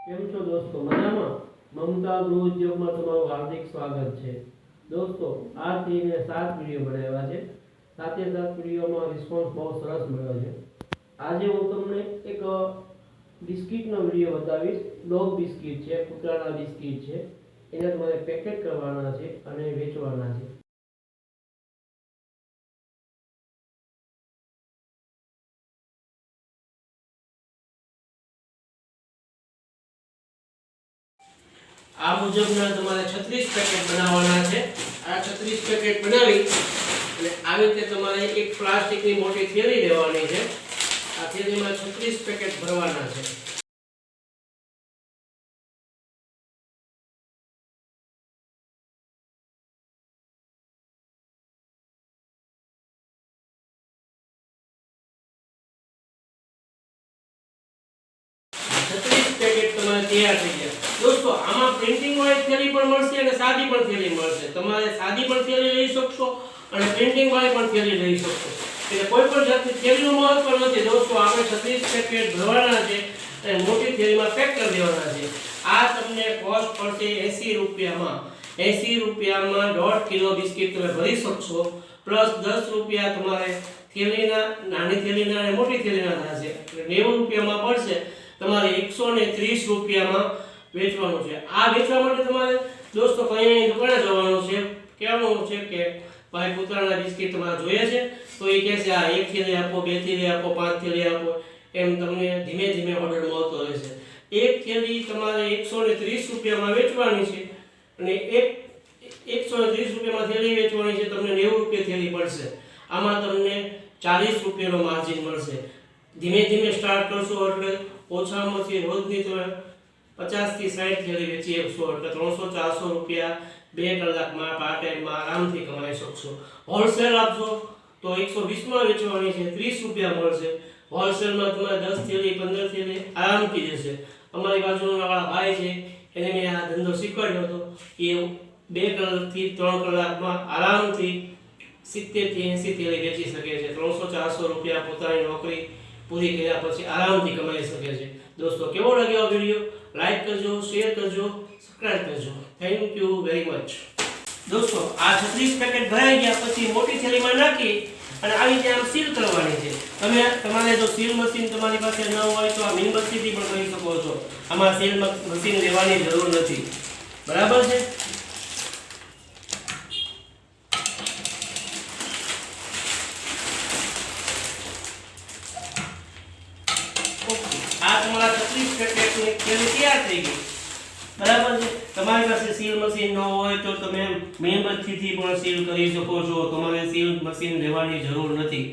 કેમ છો દોસ્તો? મજામાં? મમતા ગૃહ ઉદ્યોગમાં તમારું હાર્દિક સ્વાગત છે. દોસ્તો, આ 3 ને 7 વિડીયો બનાવ્યા છે. સાથે વિડીયોમાં રિસ્પોન્સ બહુ સરસ મળ્યો છે. આજે હું તમને એક બિસ્કિટનો વિડીયો બતાવીશ. ડોગ બિસ્કિટ છે, કૂતરાના બિસ્કિટ છે. એને તમારે પેકેટ કરવાના છે અને વેચવાના છે. આ મુજબના તમારે 36 પેકેટ બનાવવાના છે. આ 36 પેકેટ બનાવી અને આવી રીતે તમારે એક પ્લાસ્ટિકની મોટી થેલી લેવાની છે. આ થેલીમાં 36 પેકેટ ભરવાના છે. પેકેટ તમારે તૈયાર થઈ ગયા. દોસ્તો, આમાં પ્રિન્ટિંગ વાળી થેલી પણ મળશે અને સાદી પણ થેલી મળશે. તમારે સાદી પણ થેલી લઈ શકશો અને પ્રિન્ટિંગ વાળી પણ થેલી લઈ શકશો. એટલે કોઈ પણ જાતની થેલીનું મહત્વ નથી. દોસ્તો, આપણે 36 પેકેટ ભરવાના છે અને મોટી થેલીમાં પેક કરી દેવાના છે. આ તમને કોસ્ટ પડશે 80 રૂપિયામાં. 80 રૂપિયામાં 1.5 કિલો બિસ્કિટ તમે ભરી શકશો. પ્લસ 10 રૂપિયા તમારે થેલીના, નાની થેલીના અને મોટી થેલીના થશે. એટલે 90 રૂપિયામાં પડશે. તમારે 130 રૂપિયામાં વેચવાનું છે. આ વેચવા માટે તમારે દોસ્તો કઈ દુકાને જવાનું છે. કહેવાનું છે કે ભાઈ કૂતરાના બિસ્કિટ તમારે જોઈએ છે, તો એ કહે છે આ 1 થેલી આપો, 2 થેલી આપો, 5 થેલી આપો. એમ તમને ધીમે ધીમે ઓર્ડર મળતો રહેશે. એક થેલી તમારે 130 રૂપિયામાં વેચવાની છે અને 130 રૂપિયામાં થેલી વેચવાની છે. તમને 90 રૂપિયા થેલી પડશે. આમાં તમને 40 રૂપિયાનો માર્જિન મળશે. ધીમે ધીમે સ્ટાર્ટ કરશો એટલે ઓછામાંથી રોજની તમે 50 થી 60 થેલી વેચી શકશો. એટલે 300-400 રૂપિયા 2 કલાકમાં પાર્ટ ટાઈમમાં આરામથી કમાઈ શકશો. હોલસેલ આપશો તો 120માં વેચવાની છે, 30 રૂપિયા મળશે. હોલસેલમાં તમારે 10 થેલી 15 થેલી આરામથી જશે. અમારી બાજુના વાળા ભાઈ છે, એને મેં આ ધંધો શીખવાડ્યો હતો. એ 2 કલાકથી 3 કલાકમાં આરામથી 70 થી 80 થેલી વેચી શકે છે. 300-400 રૂપિયા પોતાની નોકરી પૂરી કર્યા પછી આરામથી કમાઈ શકે છે. દોસ્તો, કેવો લાગ્યો આ વિડીયો? લાઈક કરજો, શેર કરજો, સબસ્ક્રાઇબ કરજો. Thank you very much. દોસ્તો, આ 36 પેકેટ ભરાઈ ગયા પછી મોટી થેલીમાં નાખી અને આવી રીતે આમ સીલ કરવાની છે. તમારે જો સીલ મશીન તમારી પાસે ન હોય તો આ મીણબત્તીથી પણ કરી શકો છો. આમાં સીલ મશીન લેવાની જરૂર નથી. બરાબર છે? આ તમારા 36 પેકેટની થેલી તૈયાર થઈ ગઈ. બરાબર છે? તમારી પાસે સીલ મશીન ન હોય તો તમે મીણબત્તીથી પણ સીલ કરી શકો છો. તમારે સીલ મશીન લેવાની જરૂર નથી.